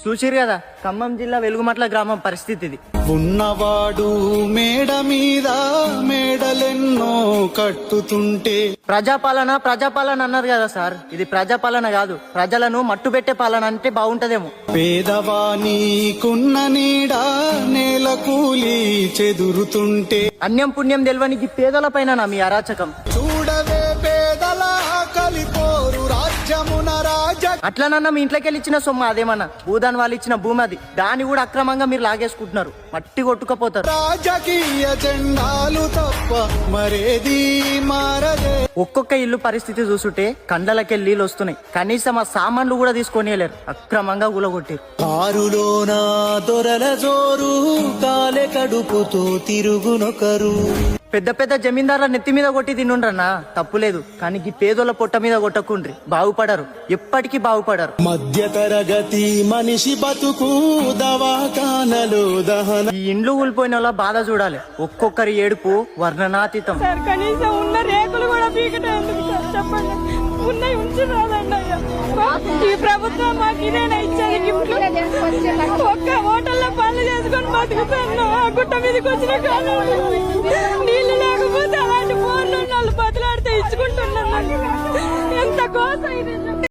చూసిరు కదా ఖమ్మం జిల్లా వెలుగుమట్ల గ్రామం పరిస్థితి ఇది. ఉన్నవాడు మేడ మీద మేడలెన్నో కట్టుతుంటే ప్రజాపాలన ప్రజాపాలన అన్నారు కదా సార్, ఇది ప్రజాపాలన కాదు, ప్రజలను మట్టు పెట్టే పాలన అంటే బాగుంటదేమో. పేదవానీకున్న నీడ నేల కూలి చెదురుతుంటే అన్యం పుణ్యం తెలివనికి పేదల పైన మీ అరాచకం. చూడవే పేదల కలిపోరు రాజ్యమున రాజ అట్లనన్నా మీ ఇంట్లోకి వెళ్ళి ఇచ్చిన సొమ్ము అదేమన్నా భూదాన్ వాళ్ళు ఇచ్చిన భూమి అది, దాన్ని కూడా అక్రమంగా మీరు లాగేసుకుంటున్నారు, మట్టి కొట్టుకపోతారు. రాజకీయ జెండాలు తప్ప మరేది మారదే. ఒక్కొక్క ఇల్లు పరిస్థితి చూసుంటే కండ్లకెళ్ళి నీళ్ళు వస్తున్నాయి, కనీసం ఆ సామాన్లు కూడా తీసుకొనియలేరు, అక్రమంగా గులగొట్టారు. కారులోన దొరల జోరు కాలే కడుపుతో తిరుగునొకరు. పెద్ద పెద్ద జమీందారుల నెత్తి మీద కొట్టి తినుండ్రన్నా తప్పులేదు, కానీ ఈ పేదోళ్ళ పొట్ట మీద కొట్టకుండ్రి, బాగుపడరు, ఎప్పటికీ బాగుపడరు. మధ్య తరగతి మనిషి బతుకు దవాఖానలో దహన. ఈ ఇండ్లు కూలిపోయిన వాళ్ళ బాధ చూడాలి, ఒక్కొక్కరి ఏడుపు వర్ణనాతీతం. సార్ కనీసం ఉన్న రేకులు కూడా పీకటే ఎందుకు సార్ చెప్పండి, ఉన్నాయి ఉంచి రాదండి అయ్యా. ఈ ప్రభుత్వం మాకు ఇదేనా ఇచ్చేది గిఫ్ట్లు? ఒక్క హోటల్లో పనులు చేసుకొని బతుకుతాను, ఆ గుట్ట మీదకి వచ్చిన కాలం నీళ్లు లేకపోతే అలాంటి ఫోన్లు ఉన్న వాళ్ళు బతులాడితే ఇచ్చుకుంటున్నాను. ఎంత కోసం ఇది.